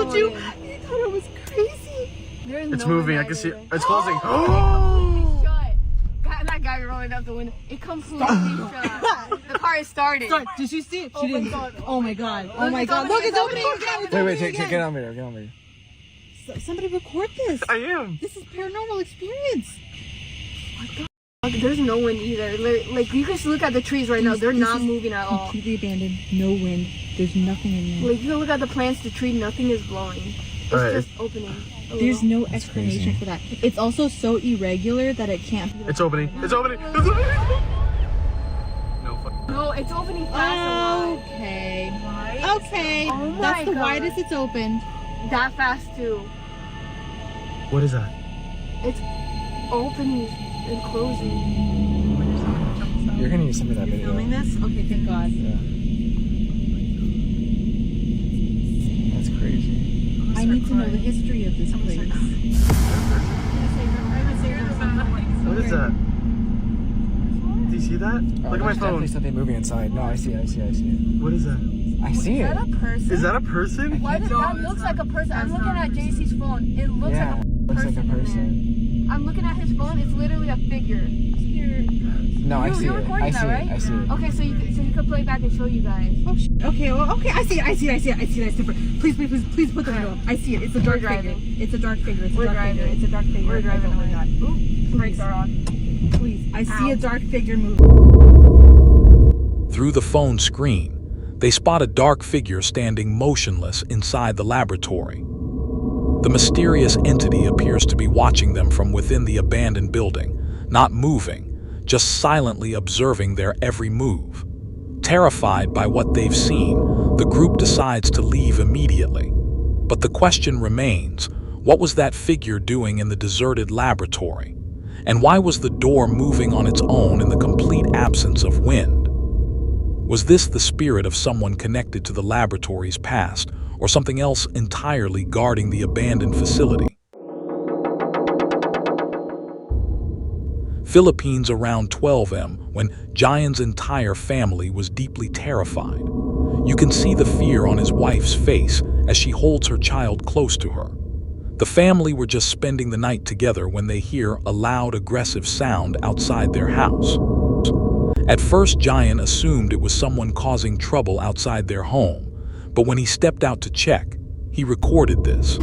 told you. You thought it was crazy. It's moving. I can see it. It's closing. That guy rolling out the window. It completely shut. The car is started. Did she see it? She didn't. Oh my god. Oh my god. Look, it's opening again. Wait, get on video. Get on video. Somebody record this. I am. This is paranormal experience. There's no wind either. Like you can just look at the trees right now. They're not moving at all. Completely abandoned. No wind. There's nothing in there. Like you can look at the plants, the tree, nothing is blowing. It's just opening. There's no explanation for that. It's also so irregular that it can't be. It's opening. It's opening. It's opening. No, it's opening fast. Okay. Right? Okay. Oh my That's the God. widest it's opened. That fast too. What is that? It's opening and closing. You're gonna need some of that video. Filming this? Okay, thank God. Yeah. That's crazy. I need to know the history of this place. What is that? Do you see that? Look at my phone. Definitely something moving inside. No, I see it. What is that? I see it. Is that a person? Is that a person? Why does that looks like a person? I'm looking at JC's phone. It looks Yeah, like a looks like a person. I'm looking at his phone. It's literally a figure. No, I see You're it. recording I that, see right? it. I see it. Okay, so you can play back and show you guys. Oh, okay, well, okay. I see it. It's different. Please put the window up. I see it. It's a dark figure. It's a dark figure. It's a dark figure. It's a dark figure. We're driving. Oh my God. Ooh, Brakes are on. please. I see a dark figure moving. Through the phone screen, they spot a dark figure standing motionless inside the laboratory. The mysterious entity appears to be watching them from within the abandoned building, not moving, just silently observing their every move. Terrified by what they've seen, the group decides to leave immediately. But the question remains, what was that figure doing in the deserted laboratory? And why was the door moving on its own in the complete absence of wind? Was this the spirit of someone connected to the laboratory's past, or something else entirely guarding the abandoned facility? Philippines around 12 a.m. when Jayan's entire family was deeply terrified. You can see the fear on his wife's face as she holds her child close to her. The family were just spending the night together when they hear a loud, aggressive sound outside their house. At first, Jayan assumed it was someone causing trouble outside their home, but when he stepped out to check, he recorded this.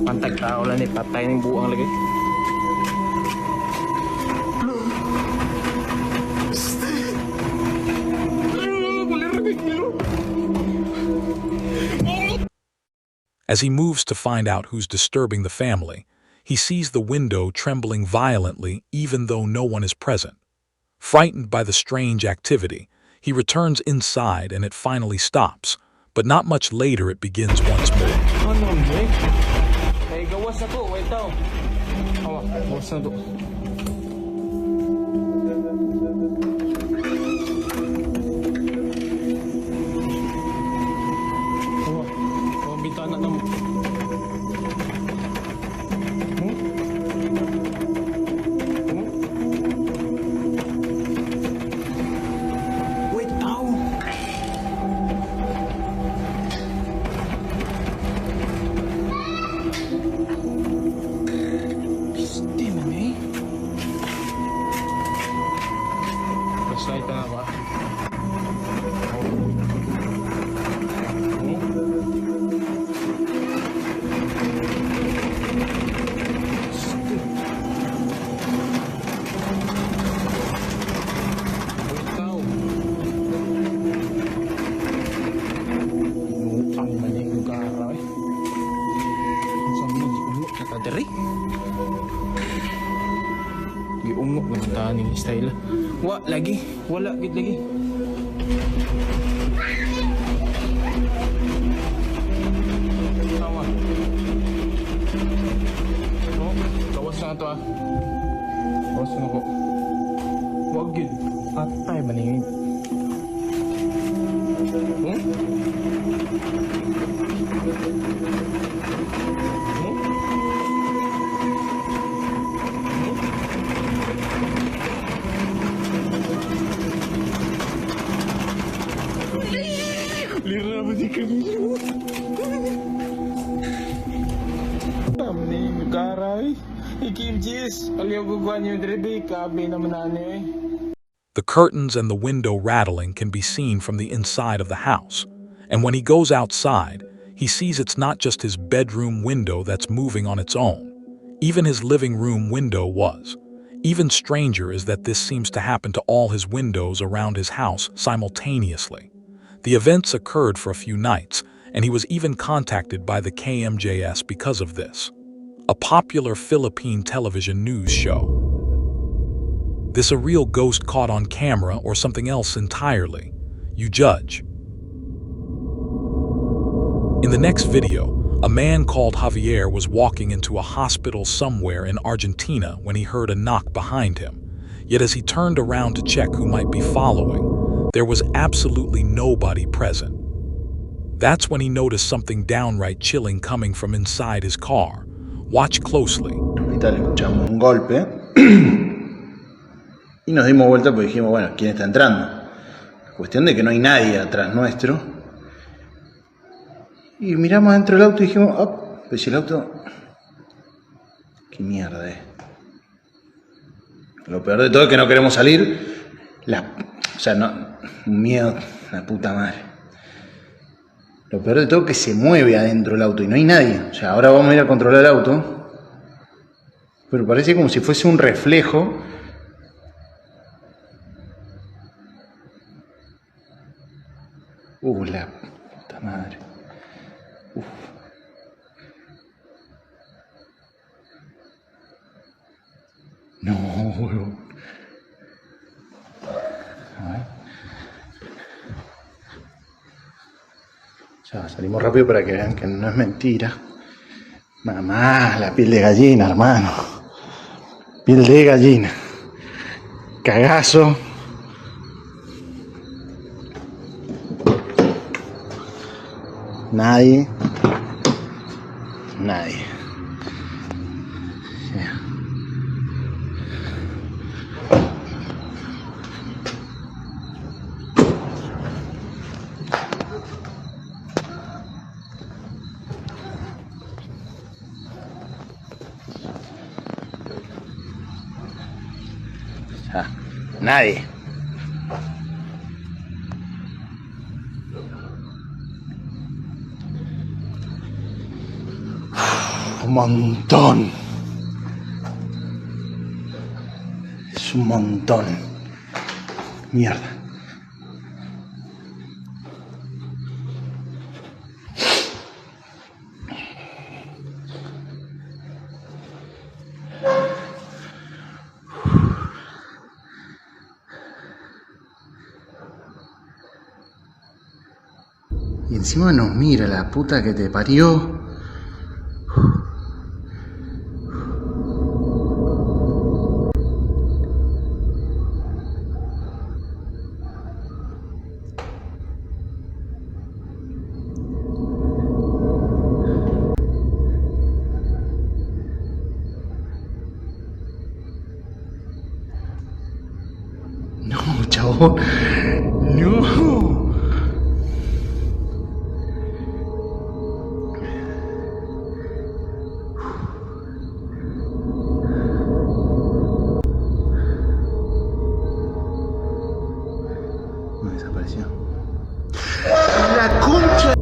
Pantag tao lang patay ng buang lagi. As he moves to find out who's disturbing the family, he sees the window trembling violently even though no one is present. Frightened by the strange activity, he returns inside and it finally stops, but not much later it begins once more. Gawas ako, wait daw. Gawas na to. Bintana na mo. Wait daw. Flashlight na ba? Giungok na taning style. Wala gid lagi. Tawa. Oh, gawas na to ah. Gawas na ko. Wag gid. Atay ba ni? Lira mo di kanino. Tamning karay. Ikim jis. Aliyo guguan yung dribi. Kabi naman eh. The curtains and the window rattling can be seen from the inside of the house. And when he goes outside, he sees it's not just his bedroom window that's moving on its own. Even his living room window was. Even stranger is that this seems to happen to all his windows around his house simultaneously. The events occurred for a few nights, and he was even contacted by the KMJS because of this, a popular Philippine television news show. This a real ghost caught on camera or something else entirely? You judge. In the next video, a man called Javier was walking into a hospital somewhere in Argentina when he heard a knock behind him. Yet as he turned around to check who might be following, there was absolutely nobody present. That's when he noticed something downright chilling coming from inside his car. Watch closely. Ahorita le escuchamos un golpe y nos dimos vuelta porque dijimos, bueno, ¿quién está entrando? Cuestión de que no hay nadie atrás nuestro. Y miramos dentro del auto y dijimos, oh, pues el auto, qué mierda es. Lo peor de todo es que no queremos salir. Un miedo, la puta madre. Lo peor de todo es que se mueve adentro del auto y no hay nadie. O sea, ahora vamos a ir a controlar el auto. Pero parece como si fuese un reflejo. La puta madre. Uf. No, huevón. A ver. Ya, salimos rápido para que vean que no es mentira. Mamá, la piel de gallina, hermano. Piel de gallina. Cagazo. Nadie. Yeah. Nadie. Un montón. Es un montón. Mierda. Y encima nos mira la puta que te parió. No, chabón. No. No desapareció. La concha.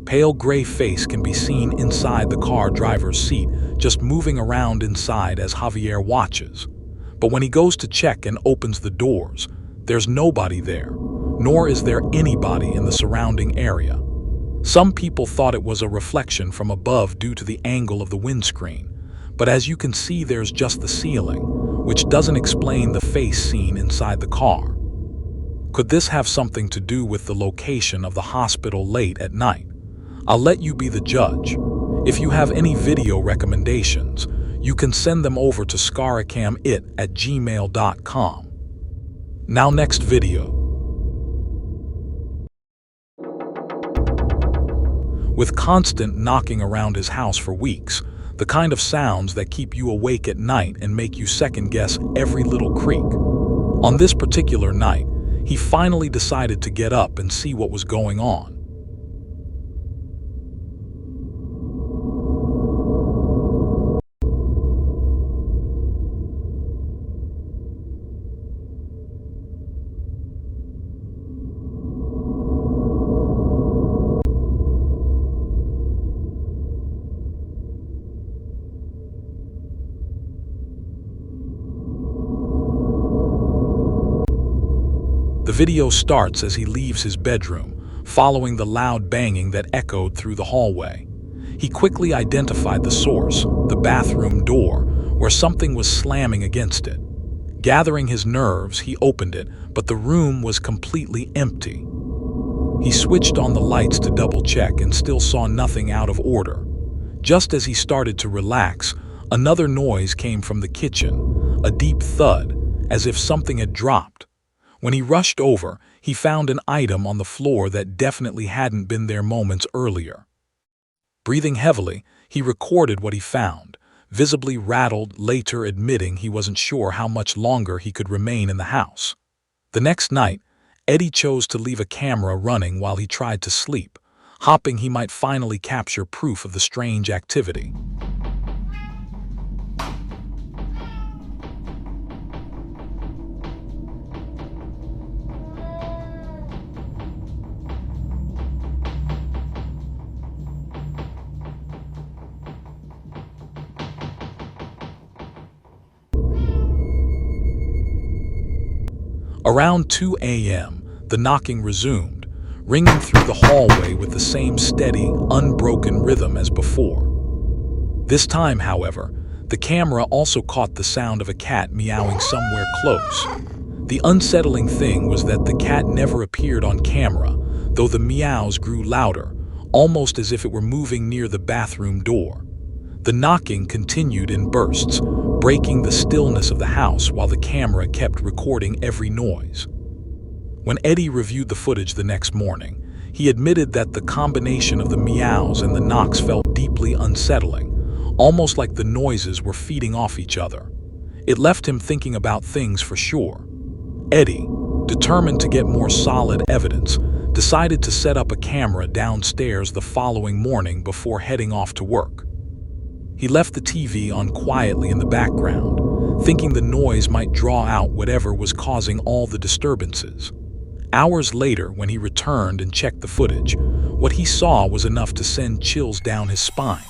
Pale gray face can be seen inside the car driver's seat, just moving around inside as Javier watches. But when he goes to check and opens the doors, there's nobody there, nor is there anybody in the surrounding area. Some people thought it was a reflection from above due to the angle of the windscreen, but as you can see, there's just the ceiling, which doesn't explain the face seen inside the car. Could this have something to do with the location of the hospital late at night? I'll let you be the judge. If you have any video recommendations, you can send them over to scaricamit@gmail.com. Now next video. With constant knocking around his house for weeks, the kind of sounds that keep you awake at night and make you second-guess every little creak. On this particular night, he finally decided to get up and see what was going on. The video starts as he leaves his bedroom, following the loud banging that echoed through the hallway. He quickly identified the source, the bathroom door, where something was slamming against it. Gathering his nerves, he opened it, but the room was completely empty. He switched on the lights to double-check and still saw nothing out of order. Just as he started to relax, another noise came from the kitchen, a deep thud, as if something had dropped. When he rushed over, he found an item on the floor that definitely hadn't been there moments earlier. Breathing heavily, he recorded what he found, visibly rattled, later admitting he wasn't sure how much longer he could remain in the house. The next night, Eddie chose to leave a camera running while he tried to sleep, hoping he might finally capture proof of the strange activity. Around 2 a.m., the knocking resumed, ringing through the hallway with the same steady, unbroken rhythm as before. This time, however, the camera also caught the sound of a cat meowing somewhere close. The unsettling thing was that the cat never appeared on camera, though the meows grew louder, almost as if it were moving near the bathroom door. The knocking continued in bursts, breaking the stillness of the house while the camera kept recording every noise. When Eddie reviewed the footage the next morning, he admitted that the combination of the meows and the knocks felt deeply unsettling, almost like the noises were feeding off each other. It left him thinking about things for sure. Eddie, determined to get more solid evidence, decided to set up a camera downstairs the following morning before heading off to work. He left the TV on quietly in the background, thinking the noise might draw out whatever was causing all the disturbances. Hours later, when he returned and checked the footage, what he saw was enough to send chills down his spine.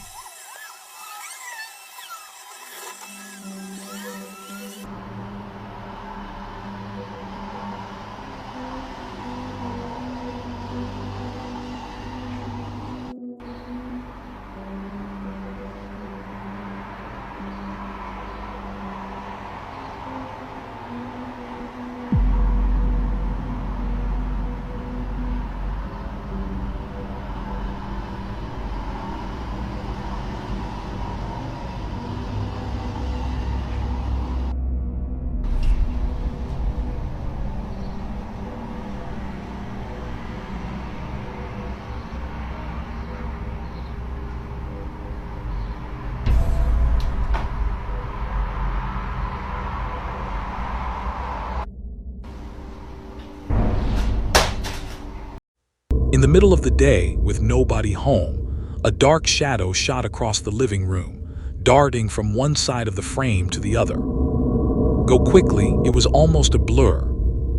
In the middle of the day, with nobody home, a dark shadow shot across the living room, darting from one side of the frame to the other. Go quickly, it was almost a blur.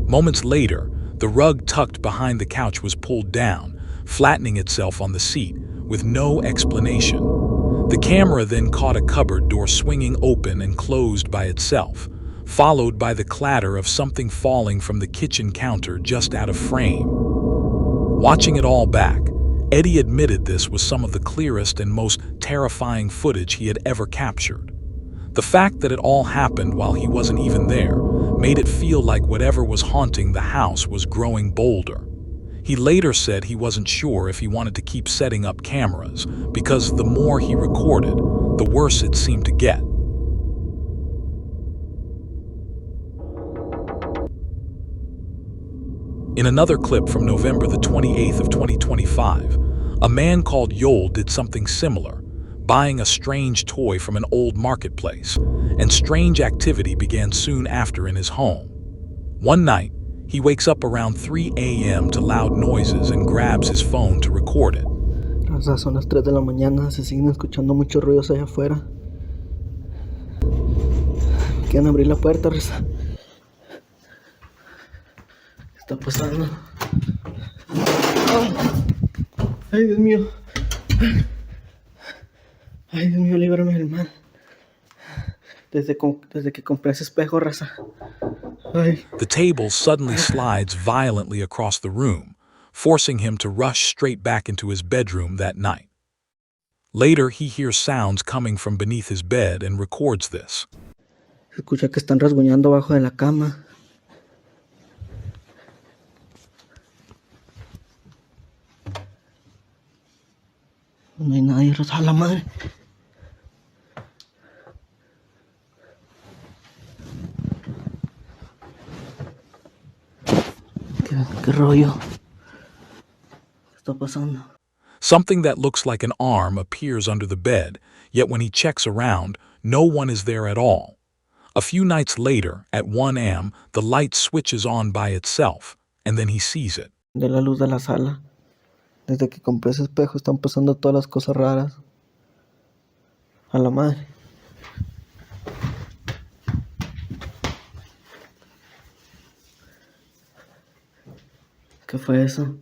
Moments later, the rug tucked behind the couch was pulled down, flattening itself on the seat, with no explanation. The camera then caught a cupboard door swinging open and closed by itself, followed by the clatter of something falling from the kitchen counter just out of frame. Watching it all back, Eddie admitted this was some of the clearest and most terrifying footage he had ever captured. The fact that it all happened while he wasn't even there made it feel like whatever was haunting the house was growing bolder. He later said he wasn't sure if he wanted to keep setting up cameras, because the more he recorded, the worse it seemed to get. In another clip from November the 28th of 2025, a man called Yoel did something similar, buying a strange toy from an old marketplace, and strange activity began soon after in his home. One night, He wakes up around 3 a.m. to loud noises and grabs his phone to record it. Raza, son las 3 de la mañana, se siguen escuchando muchos ruidos allá afuera. Quieren abrir la puerta, Raza. ¿Qué está pasando? Oh. Ay, Dios mío. Ay, Dios mío, líbrame del mal. Desde que compré ese espejo, Raza. Ay. The table suddenly slides violently across the room, forcing him to rush straight back into his bedroom that night. Later, he hears sounds coming from beneath his bed and records this. Se escucha que están rasguñando abajo de la cama. No hay nadie, Raza, a la madre. ¿Qué rollo? ¿Qué está pasando? Something that looks like an arm appears under the bed, yet when he checks around, no one is there at all. A few nights later, at 1 a.m., the light switches on by itself, and then he sees it. De la luz de la sala. Desde que compré ese espejo están pasando todas las cosas raras. A la madre. ¿Qué fue eso?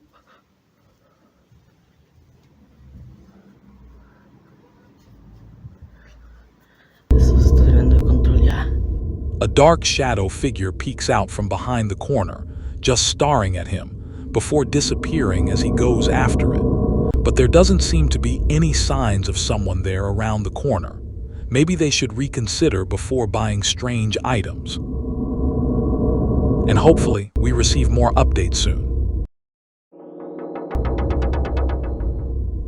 Eso se está saliendo de control ya. A dark shadow figure peeks out from behind the corner, just staring at him, before disappearing as he goes after it. But there doesn't seem to be any signs of someone there around the corner. Maybe they should reconsider before buying strange items. And hopefully, we receive more updates soon.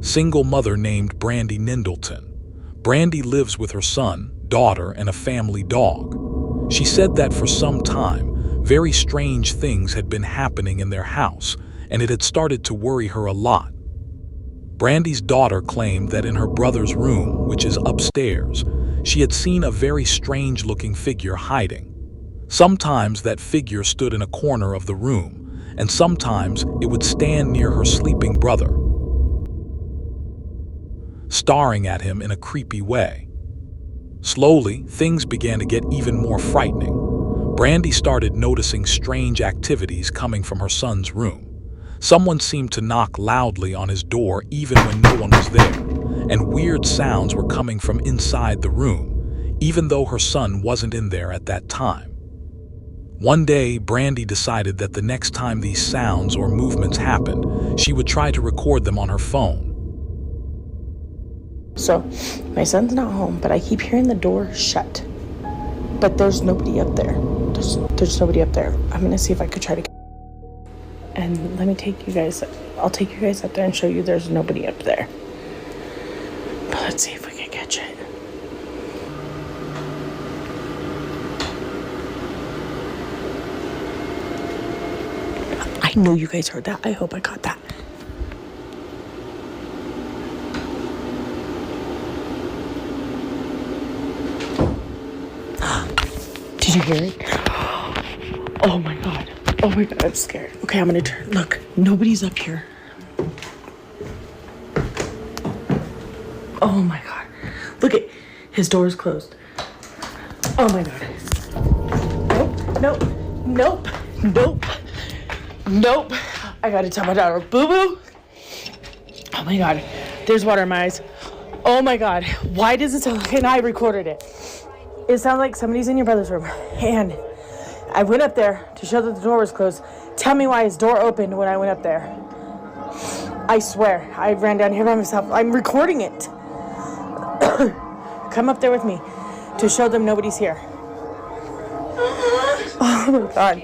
Single mother named Brandy Nindleton. Brandy lives with her son, daughter, and a family dog. She said that for some time, very strange things had been happening in their house, and it had started to worry her a lot. Brandy's daughter claimed that in her brother's room, which is upstairs, she had seen a very strange-looking figure hiding. Sometimes that figure stood in a corner of the room, and sometimes it would stand near her sleeping brother, staring at him in a creepy way. Slowly, things began to get even more frightening. Brandy started noticing strange activities coming from her son's room. Someone seemed to knock loudly on his door even when no one was there, and weird sounds were coming from inside the room, even though her son wasn't in there at that time. One day, Brandy decided that the next time these sounds or movements happened, she would try to record them on her phone. So, my son's not home, but I keep hearing the door shut. But there's nobody up there. There's nobody up there. I'm gonna see if I could try to... And let me take you guys... I'll take you guys up there and show you there's nobody up there. But let's see if we can catch it. I know you guys heard that. I hope I caught that. Did you hear it? Oh my god. Oh my god, I'm scared. Okay, I'm gonna turn. Look, nobody's up here. Oh my god. Look at his door is closed. Oh my god. Nope, nope, nope, nope, nope. I gotta tell my daughter, boo boo. Oh my god. There's water in my eyes. Oh my god. Why does it sound like, and I recorded it. It sounds like somebody's in your brother's room. And I went up there to show that the door was closed. Tell me why his door opened when I went up there. I swear, I ran down here by myself. I'm recording it. Come up there with me to show them nobody's here. Oh my god.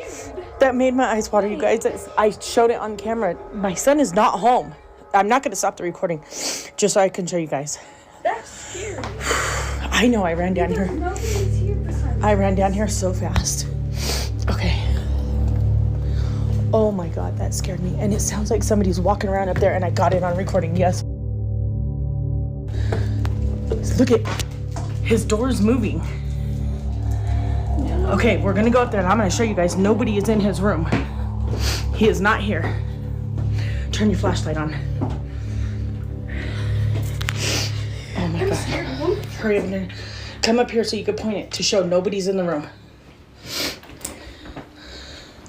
That made my eyes water, you guys. I showed it on camera. My son is not home. I'm not going to stop the recording just so I can show you guys. That's scary. I know, I ran down here. I ran down here so fast. Okay. Oh my god, that scared me. And it sounds like somebody's walking around up there, and I got it on recording, yes. Look at, his door's moving. Okay, we're gonna go up there and I'm gonna show you guys nobody is in his room. He is not here. Turn your flashlight on. Oh my God. Hurry up and come up here so you can point it to show nobody's in the room.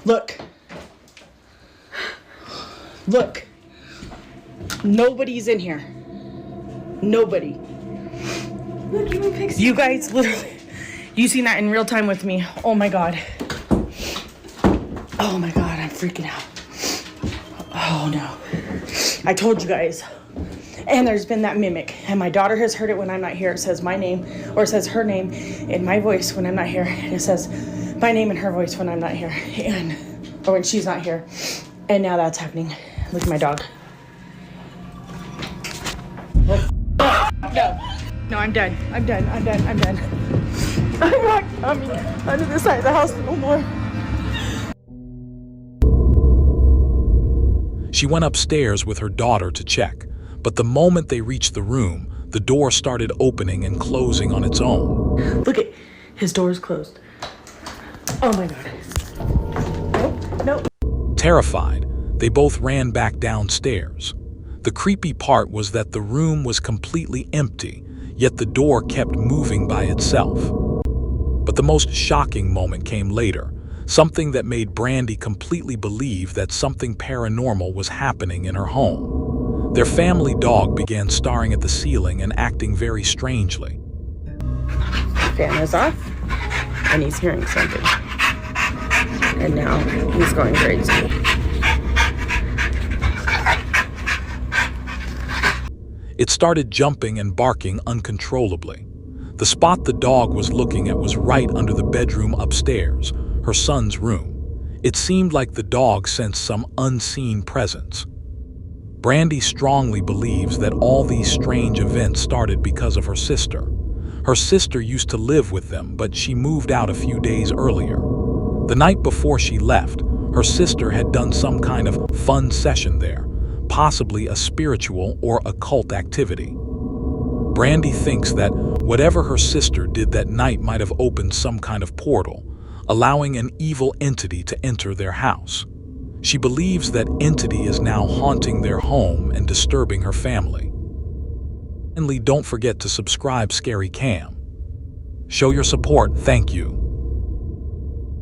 Look. Look. Nobody's in here. Nobody. Look, even pics. You guys literally, you seen that in real time with me. Oh my God. Oh my God, I'm freaking out. Oh no. I told you guys. And there's been that mimic. And my daughter has heard it when I'm not here. It says my name, or it says her name in my voice when I'm not here. And it says my name in her voice when I'm not here. Or when she's not here. And now that's happening. Look at my dog. Oh, no. No, I'm done. I'm done. I'm done. I'm done. I'm not coming under this side of the house no more. She went upstairs with her daughter to check, but the moment they reached the room, the door started opening and closing on its own. Look at his door is closed. Oh my God. Nope. Nope. Terrified, they both ran back downstairs. The creepy part was that the room was completely empty, yet the door kept moving by itself. But the most shocking moment came later, something that made Brandy completely believe that something paranormal was happening in her home. Their family dog began staring at the ceiling and acting very strangely. Fan is off, and he's hearing something. And now he's going crazy. It started jumping and barking uncontrollably. The spot the dog was looking at was right under the bedroom upstairs, her son's room. It seemed like the dog sensed some unseen presence. Brandy strongly believes that all these strange events started because of her sister. Her sister used to live with them, but she moved out a few days earlier. The night before she left, her sister had done some kind of fun session there, possibly a spiritual or occult activity. Brandy thinks that whatever her sister did that night might have opened some kind of portal, allowing an evil entity to enter their house. She believes that entity is now haunting their home and disturbing her family. Finally, don't forget to subscribe Scary Cam. Show your support, thank you.